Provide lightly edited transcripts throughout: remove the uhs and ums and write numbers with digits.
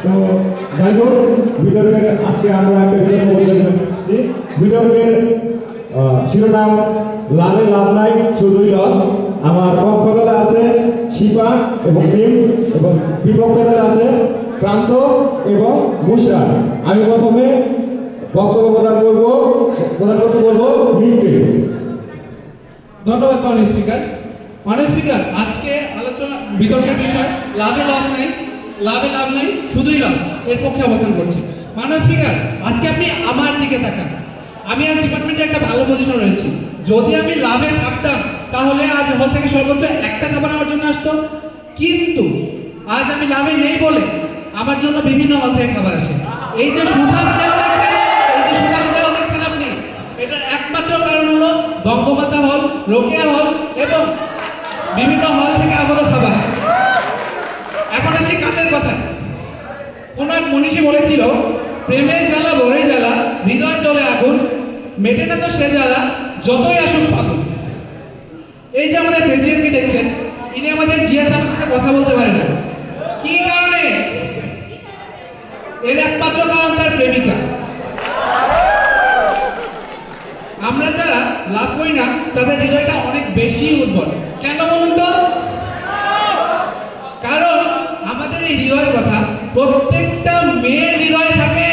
তো যাই হোক, বিতর্কের আজকে আমরা একটা বিতর্ক পরিচালনা করছি। বিতর্কের শিরোনাম লাভে লাভ নাই শুধুই লস। আমার পক্ষ দলে আছে শিপা এবং ভীম, এবং বিপক্ষ দলে আছে প্রান্ত এবং মুশরাক। আমি প্রথমে বক্তব্য প্রদান করতে বলবো ভীমকে। ধন্যবাদ মাননীয় স্পিকার। মাননীয় স্পিকার, আজকে আলোচনা বিতর্কের বিষয় লাভে লস নাই, লাভে লাভ নাই শুধুই লস, এর পক্ষে অবস্থান করছি। মাননীয় স্পিকার, আজকে আপনি আমার দিকে তাকান। আমি আজ ডিপার্টমেন্টে একটা ভালো পজিশন রয়েছি। যদি আমি লাভে থাকতাম তাহলে আজ হল থেকে সর্বোচ্চ একটা খাবার আমার জন্য আসতো, কিন্তু আজ আমি লাভে নেই বলে আমার জন্য বিভিন্ন হল থেকে খাবার আসে। এই যে সুঠাম দেওয়া দেখছেন আপনি, এটার একমাত্র কারণ হলো বঙ্গমাতা হল, রোকেয়া হল এবং বিভিন্ন হল থেকে আগত খাবার। এখন আসি কাজের কথা। কোন এক মনীষী বলেছিল, প্রেমের জ্বালা বড়ে জ্বালা, হৃদয় জলে আগুন, মেটে না তো সে জ্বালা, যতই আসুক ফাগুন। এই যে আমাদের প্রেসিডেন্টকে দেখছেন, ইনি আমাদের জিয়া সাহেবের সাথে কথা বলতে পারে না। কি কারণে? এর একমাত্র কারণ তার প্রেমিকা। আমরা যারা লাভ করি না তাদের হৃদয়টা অনেক বেশি উর্বর। কেন বলুন তো? কারণ আমাদের এই হৃদয়ের কথা প্রত্যেকটা মেয়ের হৃদয়ে থাকে।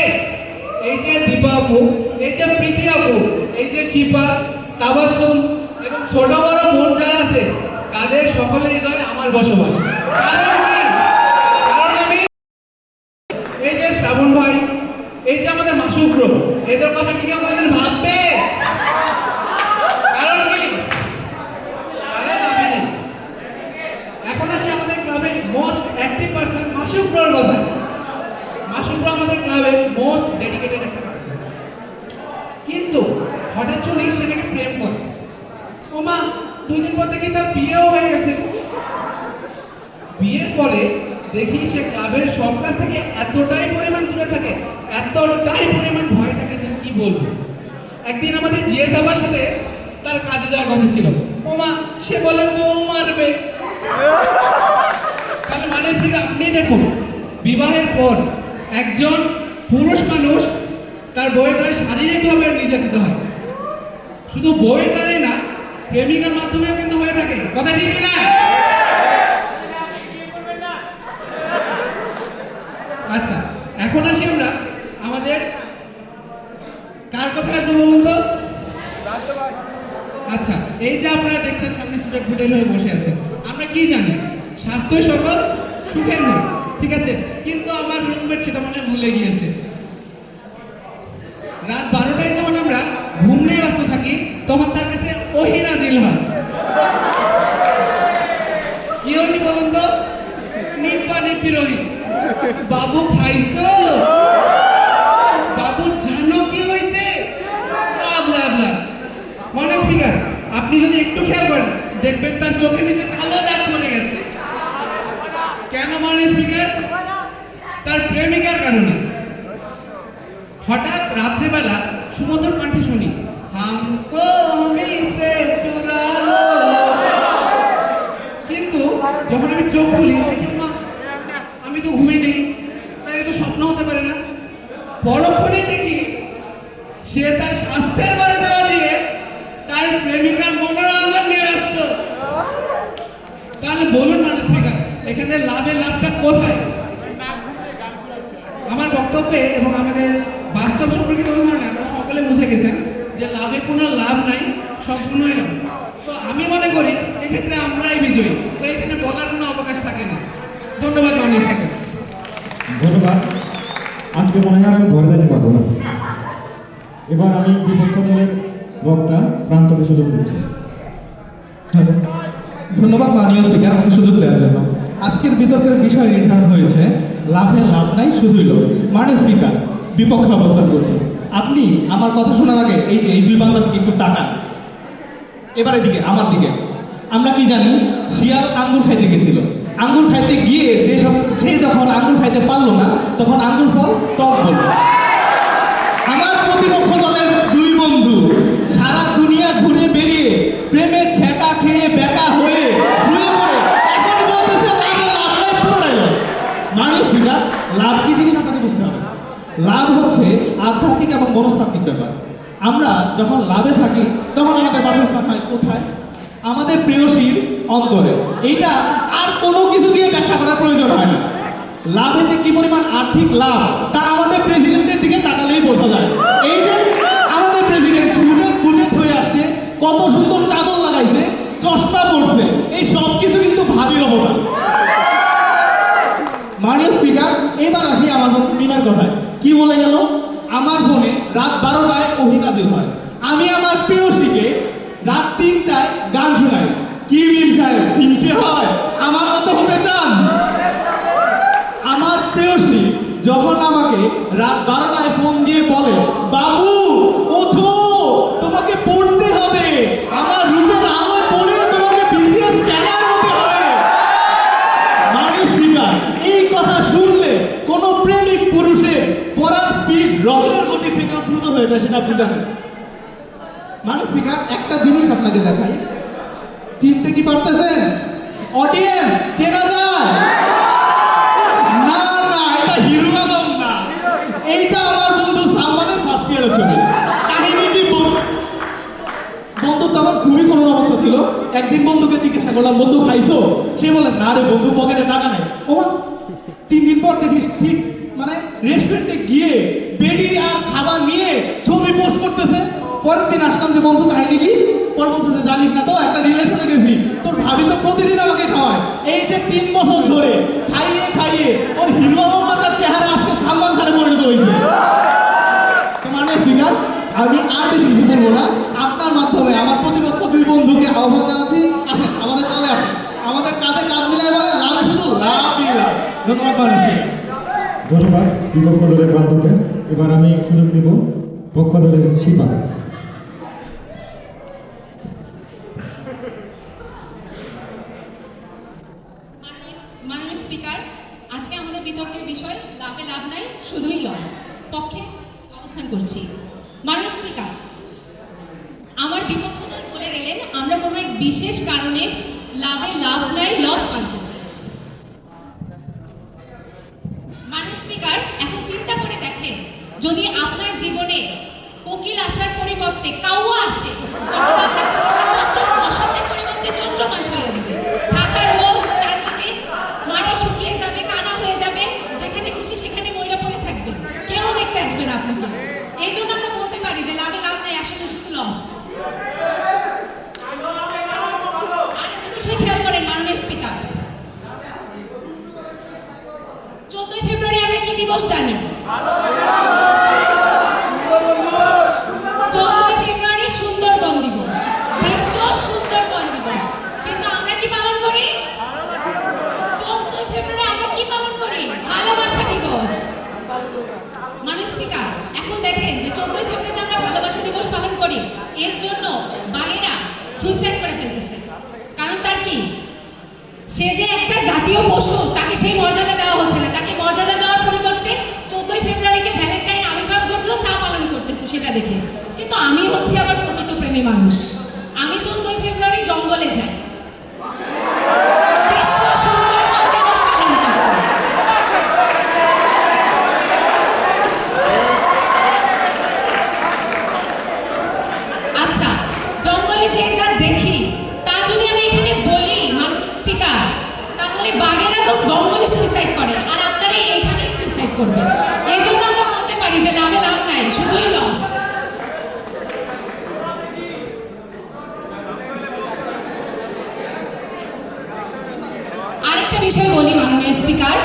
এই যে দীপা আপু, এই যে প্রীতি আপু, এই যে শিপা, তাবাসসুম এবং ছোট বড় বোন যারা আছে, তাদের সকলের হৃদয়ে আমার বসবাস। কারণ কি? কারণ আমি এই যে শ্রাবণ ভাই, এই যে আমাদের মাসুক ব্রো, এদের কথা কি কেউ কোনোদিন ভাববে? কারণ কি? আরে ভাবে না। এখন আসি আমাদের ক্লাবের মোস্ট অ্যাক্টিভ পারসন মাসুক ব্রোর কথা। মাসুক ব্রো আমাদের ক্লাবের মোস্ট ডেডিকেটেড একটা পারসন, কিন্তু হঠাৎ শুনি সে নাকি প্রেম করে। ওমা, 2 দিন পর থেকে তার বিয়েও হয়ে গেছে। বিয়ের পরে দেখি সে ক্লাবের সব কাজ থেকে এতটাই পরিমাণ দূরে থাকে, এতটাই পরিমাণ ভয় থাকে যে কি বলবো। একদিন আমাদের জিএস আবার সাথে তার কাজে যাওয়ার কথা ছিল। ওমা, সে বলে বউ মারবে। তাহলে মাননীয় স্পিকার, আপনি দেখুন, বিবাহের পর একজন পুরুষ মানুষ তার বউয়ের দ্বারা শারীরিকভাবে নির্যাতিত হয়। শুধু বউয়ের দ্বারাই না, প্রেমিকার মাধ্যমেও কিন্তু হয়ে থাকে। কথা ঠিক কিনা? আচ্ছা, এখন আসি আমরা আমাদের কার কথা আসবো বলুন তো? আচ্ছা, এই যে আপনারা দেখছেন সামনে স্টুডেন্ট ভোটার হয়ে বসে আছে, আমরা কি জানি? স্বাস্থ্যই সকল সুখের মূল, ঠিক আছে? কিন্তু আমার রুমমেট সেটা মনে হয় ভুলে গিয়েছে। রাত 12টায় যখন আমরা ঘুম নিয়ে ব্যস্ত থাকি, তখন তার কাছে ওহী নাজিল হয়। কি ওহী বলুন তো? নিপ্পা নিপ্পির ওহী। বাবু খাইছো? বাবু জানো কি হইছে? লাভ লাভ লাভ। মাননীয় স্পিকার, আপনি যদি একটু খেয়াল করেন দেখবেন তার চোখের নিচে কালো দাগ পড়ে গেছে। কেন মাননীয় স্পিকার? তার প্রেমিকার কারণে। হঠাৎ রাত্রিবেলা সুমধুর কণ্ঠে শুনি, হামকো হমিসে চুরালো। কিন্তু যখন আমি চোখ খুলি দেখি, মা, আমি তো ঘুমিয়ে নেই, তাই তো স্বপ্ন হতে পারে না। পরক্ষণেই দেখি সে তার স্বাস্থ্যের বারে দেওয়া দিয়ে তার প্রেমিকার মনোরঞ্জন নিয়ে ব্যস্ত। তাহলে বলুন মাননীয় স্পিকার, এখানে লাভের লাভটা কোথায়? আমার বক্তব্যে এবং আমাদের বাস্তব সম্পর্কিত উদাহরণে আমরা সকলে বুঝে গেছেন যে লাভে কোনো লাভ নাই, সম্পূর্ণই লস। তো আমি মনে করি এক্ষেত্রে আমরাই বিজয়ী। তো এখানে বলার কোনো অবকাশ থাকে না। ধন্যবাদ মাননীয় স্পিকার। ধন্যবাদ। আজকে মনে হয় আমি ঘরে যেতে পারবো না। এবার আমি বিপক্ষ দলের বক্তা প্রান্তকে সুযোগ দিচ্ছি। ধন্যবাদ মাননীয় স্পিকার আমাকে সুযোগ দেওয়ার জন্য। আজকের বিতর্কের বিষয় নির্ধারণ হয়েছে লাভে লাভ নাই শুধুই লস। মাননীয় স্পিকার, বিপক্ষে অবস্থান করছেন আপনি। আমার কথা শোনার আগে এই 2 বান্দার দিকে একটু তাকান। এবার এদিকে আমার দিকে। আমরা কি জানি, শিয়াল আঙ্গুর খাইতে গেছিল। আঙ্গুর খাইতে গিয়ে সে যখন আঙ্গুর খাইতে পারলো না, তখন আঙ্গুর ফল টক বলল। আমার প্রতিপক্ষ দলের 2 বন্ধু সারা দুনিয়া ঘুরে বেরিয়ে প্রেমে ছেঁকা খেয়ে বেকা হয়ে শুয়ে পড়ে এখন বলতেছে লাভে লাভ নাই পুরোটাই লস। মাননীয় স্পিকার, লাভ কি জিনিস লাভ হচ্ছে আধ্যাত্মিক এবং মনস্তাত্ত্বিক ব্যাপার। আমরা যখন লাভে থাকি তখন আমাদের বাসস্থান হয় কোথায়? আমাদের প্রেয়সীর অন্তরে। এইটা আর কোনো কিছু দিয়ে ব্যাখ্যা করার প্রয়োজন হয় না। লাভে যে কি পরিমাণ আর্থিক লাভ তা আমাদের প্রেসিডেন্টের দিকে তাকালেই বোঝা যায়। এই যে আমাদের প্রেসিডেন্ট বুলেট হয়ে আসছে, কত সুন্দর চাদর লাগাইছে, চশমা পড়ছে, এই সব কিছু কিন্তু ভাবির অবদান। মাননীয় স্পিকার, এবার আসি আমার মিমের কথায়। কি বলে গেল? আমার ফোনে রাত 12টায় ওহী নাজিল হয়, আমি আমার প্রেয়সীকে রাত 3টায় গান শোনাই। কি মিম সাহেব, হিংসে হয়? আমার মতো হতে চান? আমার প্রেয়সী যখন আমাকে রাত 12টায় ফোন দিয়ে বলে, বাবু ওঠো, তোমাকে পড়তে হবে, আমার রূপের আলো পড়ে তোমাকে বিসিএস স্ক্যানার হতে হবে। মাননীয় স্পিকার, এই কথা শুনলে কোনো প্রেমিক পুরুষের পড়ার স্পিড রকেটের গতি থেকে দ্রুত হয়ে যায়, সেটা আপনি জানেন। মাননীয় স্পিকার, একটা জিনিস আপনাকে দেখাই, চিনতে কি পারতেছেন? অডিয়েন্স, চেনা যায়? না না, এটা হিরো আলম না, এইটা আমার বন্ধু সালমানের ফার্স্ট ইয়ারের ছবি। কাহিনী কি? বন্ধু তখন খুবই করুণ অবস্থা ছিল। একদিন বন্ধুকে জিজ্ঞাসা করলাম, বন্ধু খাইছো? সে বলে, না রে বন্ধু, পকেটে টাকা নেই। ওমা, 3 দিন পর দেখিস ঠিক মানে রেস্টুরেন্টে গিয়ে বেডি আর খাবার নিয়ে ছবি পোস্ট করতেছে। পরের দিন আসলাম যে, বন্ধু কাহিনী কি? পরে বলতেছে, জানিস না তো, একটা রিলেশনে গেছি, তোর ভাবি তো প্রতিদিন আমাকে খাওয়ায়। এই যে 3 বছর ধরে খাইয়ে খাইয়ে ওর হিরো আলম মার্কার চেহারা আজকে সালমান খানে পরিণত হয়েছে। তো মাননীয় স্পিকার, আমি আর বেশি কিছু বলবো না। আপনার মাধ্যমে আমার প্রতিপক্ষ 2 বন্ধুকে আহ্বান জানাচ্ছি, আসেন আমাদের দলে আসেন, আমাদের কাঁধে কাঁধ মিলাই বলে লাভে শুধু লাভই লাভ। ধন্যবাদ মাননীয় স্পিকার। ধন্যবাদ বিপক্ষ দলের প্রান্তকে। এবার আমি সুযোগ দিব পক্ষ দলের শিপা। মাননীয় স্পিকার, আজকে আমাদের বিতর্কের বিষয় লাভে লাভ নাই শুধুই লস পক্ষে অবস্থান করছি। মাননীয় স্পিকার, আমার বিপক্ষ দল বলে গেলেন আমরা কোনো এক বিশেষ কারণে লাভে লাভ নাই লস আনতেছি। মাননীয় স্পিকার, এখন চিন্তা করে দেখেন, যদি আপনার জীবনে কোকিল আসার পরিবর্তে কাউয়া আসে, তখন আপনার জীবনটা চৈত্র বসন্তের পরিবর্তে চৈত্র মাস হয়ে যাবে। ঢাকার রোদ চারিদিকে মাটি শুকিয়ে যাবে, কানা হয়ে যাবে, যেখানে খুশি সেখানে ময়লা পড়ে থাকবে, কেউ দেখতে আসবে না আপনাকে। এই জন্য আমরা বলতে পারি যে লাভে লাভ নাই, আসলে শুধু লস। আরেকটা বিষয় খেয়াল করেন মাননীয় স্পিকার, 14 ফেব্রুয়ারি আমরা কি দিবস জানি? 14 ফেব্রুয়ারি সুন্দরবন দিবস, বিশ্ব সুন্দরবন দিবস। কিন্তু আমরা কি পালন করি? 14 ফেব্রুয়ারি আমরা কি পালন করি? ভালোবাসা দিবস। মাননীয় স্পিকার, এখন দেখেন যে 14 ফেব্রুয়ারি আমরা ভালোবাসা দিবস পালন করি, এর জন্য বাঙেরা সুইসাইড করে ফেলতেছে। কারণ তার কি? সে যে একটা জাতীয় পশু, তাকে সেই মর্যাদা দেওয়া হচ্ছে না। তাকে মর্যাদা দেওয়ার পরিবর্তে 14 ফেব্রুয়ারিকে ভ্যালেন্টাইন আবির্ভাব ঘটলো তা পালন করতেছে সেটা দেখে। কিন্তু আমি হচ্ছি আবার প্রকৃত প্রেমী মানুষ, আমি 14 ফেব্রুয়ারি জঙ্গলে যাই বিশ্ব সুন্দরবন দিবস পালন করতে। আচ্ছা, জঙ্গলে যে যা দেখি তা যদি আমি এখানে বলি মাননীয় স্পিকার, তাহলে বাঘেরা তো জঙ্গলে সুইসাইড করে আর আপনারা এখানেই সুইসাইড করবেন। এই জন্য আমরা বলতে পারি যে লাভে লাভ নাই শুধুই লস। আরেকটা বিষয় বলি মাননীয় স্পিকার,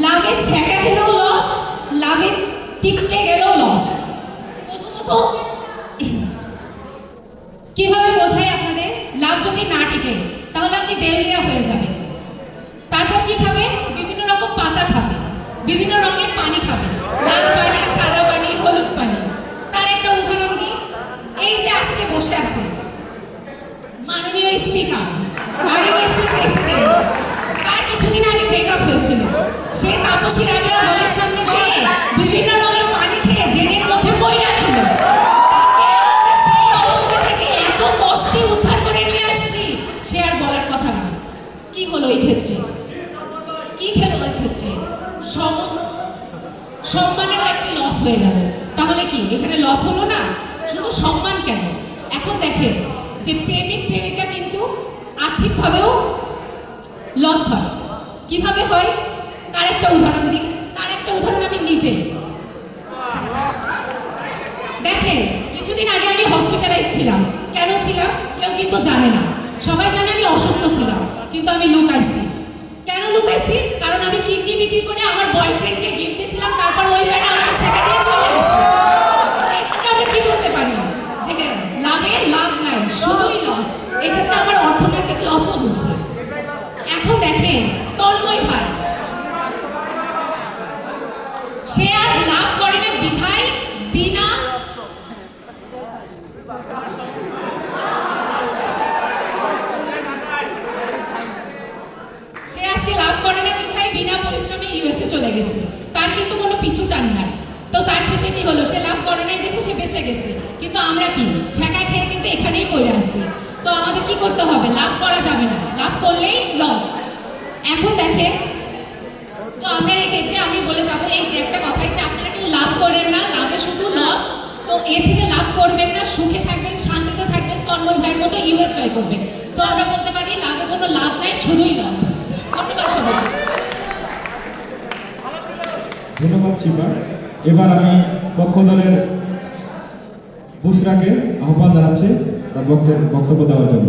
লাভে ছেঁকা গেলেও লস, লাভে টিকতে গেলেও লস। প্রথমত কিভাবে বোঝাই আপনাদের? লাভ যদি না টিকে তাহলে আপনি দেউলিয়া হয়ে যাবেন। তারপর কি খাবেন? বিভিন্ন রকম পাতা খাবেন, বিভিন্ন রঙের পানি খাবেন, লাল পানি, সাদা পানি, হলুদ পানি। তার একটা উদাহরণ দিই, এই যে আজকে বসে আছে মাননীয় স্পিকার, আরএমএসের প্রেসিডেন্ট, তার কিছুদিন আগে ব্রেকআপ হয়েছিল। সে তাপসী রাবিয়া হলের সামনে যেয়ে বিভিন্ন রঙের পানি খেয়ে ড্রেনের মধ্যে পড়ে ছিল। তাকে আমরা সেই অবস্থা থেকে এত কষ্টে উদ্ধার করে নিয়ে আসছি, সে আর বলার কথা না। কি হলো এই ক্ষেত্রে? কি খেলো ওই ক্ষেত্রে? সম্মানের একটি লস হয়ে গেল। তাহলে কি এখানে লস হলো না? শুধু সম্মান কেন, এখন দেখেন যে প্রেমিক প্রেমিকা কিন্তু আর্থিকভাবেও লস হয়। কিভাবে হয় তার একটা উদাহরণ দিই। তার একটা উদাহরণ আমি নিজে। দেখেন কিছুদিন আগে আমি হসপিটালাইজ ছিলাম। কেন ছিলাম কেউ কিন্তু জানে না, সবাই জানে আমি অসুস্থ ছিলাম, কিন্তু আমি লুকাইছি। কেন লুকাইছি? কারণ আমি কিডনি বিক্রি করে আমার বয়ফ্রেন্ডকে গিফট দিয়েছিলাম, তারপর ওই বেড়া আমাকে ছেঁকে দিয়ে চলে গেছে। এক্ষেত্রে আমরা কি বলতে পারি যে লাভে লাভ নাই, শুধুই লস। এক্ষেত্রে আমার অর্থনৈতিক লসও হচ্ছে। এখন দেখেন তন্ময় ভাই, সে আজ লাভ করে না বিধায় বিনা সে আজকে লাভ করে না বিধায় বিনা পরিশ্রমে ইউএসএ চলে গেছে। তার কিন্তু কোনো পিছু টান নাই। তো তার ক্ষেত্রে কি হলো? সে লাভ করে নাই দেখে সে বেঁচে গেছে, কিন্তু আমরা কি ছ্যাঁকা খেয়ে কিন্তু এখানেই পড়ে আসছি। তো আমাদের কি করতে হবে? লাভ করা যাবে না, লাভ করলেই লস। এখন দেখেন, তো আমরা এই ক্ষেত্রে আমি বলে যাবো এই একটা কথাই যে আপনারা কেউ লাভ করেন না, লাভে শুধু লস। তো এ থেকে লাভ করবেন না, সুখে থাকবেন, শান্তিতে থাকবেন, তন্ময় ভাইয়ের মতো ইউএস জয় করবেন। সো আমরা বলতে পারি লাভে কোনো লাভ নাই, শুধুই লস। ধন্যবাদ সবাইকে। ধন্যবাদ শিবা। এবার আমি পক্ষ দলের বুশরাকে আহ্বান জানাচ্ছি তার বক্তব্য দেওয়ার জন্য।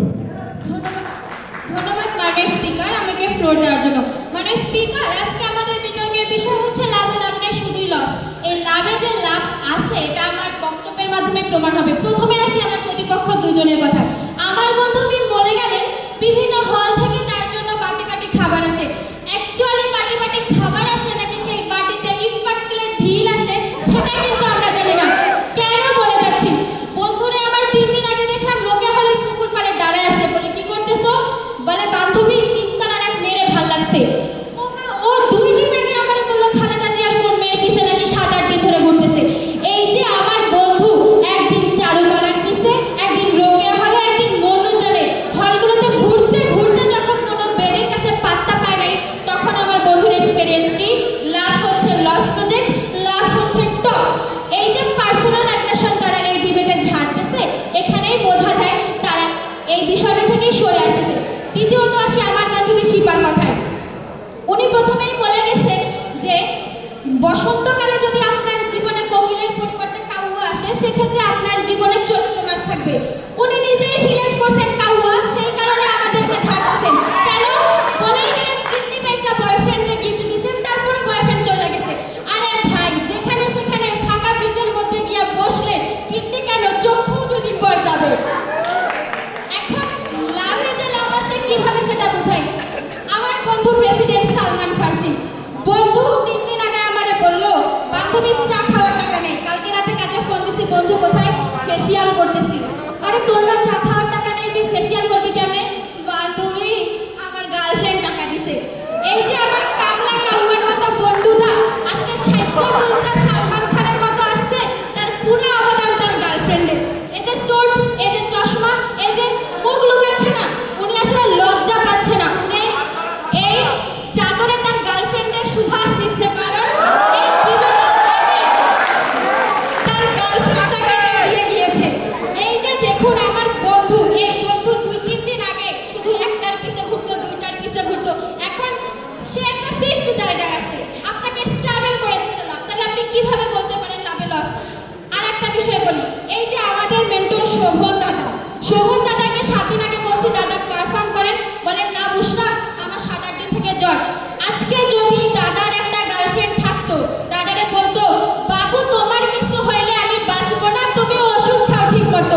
ধন্যবাদ মাননীয় স্পিকার আমাকে ফ্লোর দেওয়ার জন্য। মাননীয় স্পিকার, আজকে আমাদের বিতর্কের বিষয় হচ্ছে লাভে লাভ নেই শুধুই লস। এই লাভে যে লাভ আছে এটা আমার বক্তব্যের মাধ্যমে প্রমাণ হবে। প্রথমে আসি আমার প্রতিপক্ষ দুজনের কথা। আমার বন্ধু বলে গেলেন বিভিন্ন হল থেকে তার জন্য বাটি বাটি খাবার আসে। অ্যাকচুয়ালি বাটি বাটি খাবার আসে নাকি সেই বাটিতে ইট পাটকেলের ঢিল আসে সেটা কিন্তু আমরা জানি না। কেন বলে যাচ্ছি? বন্ধুরে আমার 3 দিন আগে দেখলাম রোকেয়া হলের পুকুর পাড়ে দাঁড়ায় আছে। বলে কি করতেছো? বলে বান্ধবী তিনতলার এক মেয়েরে ভাল লাগছে। ও 2 দিন আগে আমারে বললো খালেদা জিয়ার কোন মেয়ের পিছে নাকি 7-8 দিন ধরে ঘুরতেছে। এই যে আমার বন্ধু একদিন চারুকলার পিছে, একদিন রোকেয়া হলে, একদিন মনুজানে হলগুলোতে ঘুরতে ঘুরতে যখন কোনো বেডের কাছে পাত্তা পায় নাই, তখন আমার বন্ধুর এক্সপেরিয়েন্স কি? লাভ হচ্ছে লস প্রজেক্ট, লাভ হচ্ছে টপ। এই যে পার্সোনাল অ্যাগ্রেশন তারা এই ডিবেটে ঝাড়তেছে, এখানেই বোঝা যায় তারা এই বিষয়টা থেকেই সরে আসতেছে। দ্বিতীয়ত আসি আমার বান্ধবী শিপার কথায়। উনি প্রথমেই বলে গেছেন যে বসন্তকালে যদি আপনার জীবনে কোকিলের পরিবর্তে কাউয়া আসে, সেক্ষেত্রে আপনার জীবনে চৈত্র মাস থাকবে। উনি নিজেই সিলেক্ট করছেন কাউয়া, সেই কারণে আমাদেরকে ছাড়তেছেন। কেন? বলেই গেলেন কিডনি বেচা বয়ফ্রেন্ডকে গিফট দিচ্ছেন, তারপরে বয়ফ্রেন্ড চলে গেছে। আরে ভাই, যেখানে সেখানে ফাঁকা ব্রিজের মধ্যে গিয়ে বসলে কিডনি কেন, চক্ষু 2 দিন পর যাবে। এখন লাভে যে লাভ আছে কিভাবে সেটা বোঝাই। আমার বন্ধু প্রেসিডেন্ট সালমান ফার্সি, বন্ধু 3 দিন আগে আমারে বললো বান্ধবীর চা খাওয়ার টাকা নেই। কালকে রাতে কাছে ফোন দিছি, বন্ধু কোথায়? ফেসিয়াল করতেছি। আরে তোর না চা খাওয়ার টাকা নেই, তুই ফেসিয়াল করবি কেমনে? বান্ধবী আমার গার্লফ্রেন্ড টাকা দিছে। এই যে আমার কামলা কাউয়ার মতো বন্ধুটা আজকে সাজ্জা গুলজা সালমান খানের মতো আসছে, তার পুরো অবদান তার গার্লফ্রেন্ডের। এই যে সুট, এই যে চশমা, এই যে মুখ লুকাচ্ছে না, উনি আসলে লজ্জা পাচ্ছে না। উনি এই চাদরে তার গার্লফ্রেন্ডের সুবাস নিচ্ছে, কারণ এই তার গার্লফ্রেন্ড তাকে দিয়ে গিয়েছে। এই যে দেখুন আমার বন্ধু, এই বন্ধু 2-3 দিন আগে শুধু একটার পিছে ঘুরতো, 2টার পিছে ঘুরতো, এখন সে একটা ফিক্সড জায়গায় আছে। আপনাকে স্ট্রাগল করে দিতে লাভ, তাহলে আপনি কিভাবে বলতে পারেন লাভে লস? আর একটা বিষয় বলি, এই যে আমাদের মেন্টর শোভন দাদাকে 7 দিন আগে বলছি দাদা পারফর্ম করেন, বলেন না বুশরা আমার 7-8 দিন থেকে জ্বর। আজকে যদি দাদার একটা গার্লফ্রেন্ড থাকতো, দাদারে বলতো বাবু তোমার কিছু হইলে আমি বাঁচবো না, তুমি ওষুধ খাও ঠিক মতো।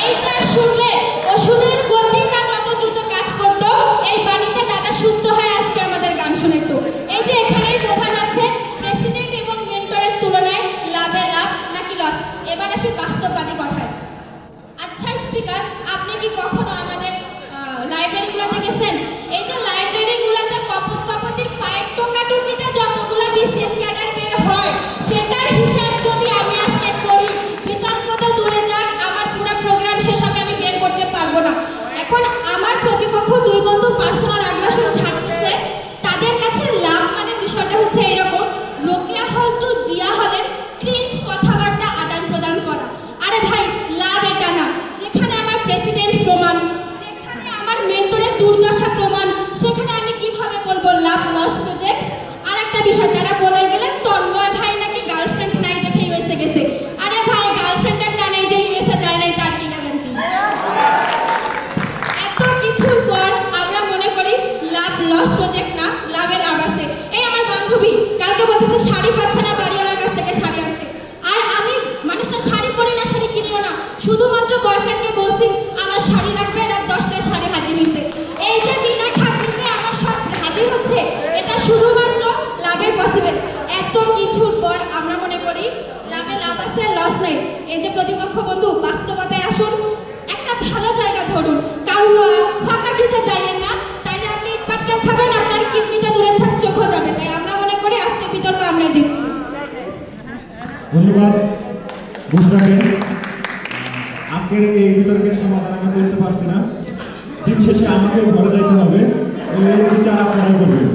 এইটা শুনলে ওষুধের গতিটা যত দ্রুত কাজ করতো, এই বাণীতে দাদা সুস্থ হয়ে আজকে আমাদের গান শুনেতো। এই যে এখানেই বোঝা যাচ্ছে প্রেসিডেন্ট এবং মেন্টরের তুলনায় লাভে লাভ নাকি লস। এবার আসি বাস্তববাদী কথায়। আচ্ছা স্পিকার, আপনি কি কখনো আমাদের লাইব্রেরিগুলোতে গেছেন? এই যে লাইব্রেরিগুলোতে কপতির পায়ের টোকাটুকিতে যতগুলো বিসিএস ক্যাডার বের হয়, সেটার হিসাব যদি আমি আজকে করি, বিতর্ক তো দূরে যাক, আমার পুরো প্রোগ্রাম শেষ হবে আমি বের করতে পারবো না। এখন আমার প্রতিপক্ষ 2 বন্ধু পার্সোনাল আগ্রাসন ঝাড়তেছে, তাদের কাছে লাভ মানে বিষয়টা হচ্ছে এরকম। রোকেয়া হল টু জিয়া হলের ক্রিঞ্জ কথাবার্তা আদান প্রদান করা। আরে ভাই, লাভ এটা না যেখানে আমার প্রেসিডেন্ট প্রমাণ, যেখানে আমার মেন্টরের দুর্দশা প্রমাণ, সেখানে আমি কিভাবে বলবো লাভ লস প্রজেক্ট? আর একটা বিষয়, তারা বলে গেলেন তন্ময় ভাই নাকি গার্লফ্রেন্ড নাই দেখে ইউএসএ গেছে। আরে ভাই, গার্লফ্রেন্ডের টানে যে ইউএসএ যায় নাই তার কি গ্যারান্টি? এত কিছুর পর আমরা মনে করি লাভ লস প্রজেক্ট না, লাভে লাভ আছে। এই আমার বান্ধবী কালকে বলতেছে শাড়ি পাচ্ছে না, বাড়িওয়ালার কাছ থেকে শাড়ি আনছে। আর আমি মানুষটা শাড়ি পরি না, শাড়ি কিনিও না, শুধুমাত্র বয়ফ্রেন্ডকে বলছি আমার শাড়ি লাগবে, রাত 10টায় শাড়ি হাজির হয়েছে। এই যে বিনা খাতিরে আমার সব হাজির হচ্ছে, এটা শুধুমাত্র লাভে পসিবল। এত কিছুর পর আমরা মনে করি লাভে লাভ আছে, লস নেই। এই যে প্রতিপক্ষ বন্ধু, বাস্তবতায় আসুন, একটা ভালো জায়গা ধরুন, কাউয়া ফাঁকা ব্রিজে যাইয়েন না, তাইলে আপনি ইটপাটকেল খাবেন, আপনার কিডনিটা দূরে থাক, চোখও যাবে। তাই আমরা মনে করি আজকে বিতর্ক আমরা জিতছি। ধন্যবাদ বুশরাকে। আজকের এই বিতর্কের সমাধান আমি করতে পারছি না, দিন শেষে আমাকেও ঘরে যাইতে হবে, এর বিচার আপনারাই করবেন।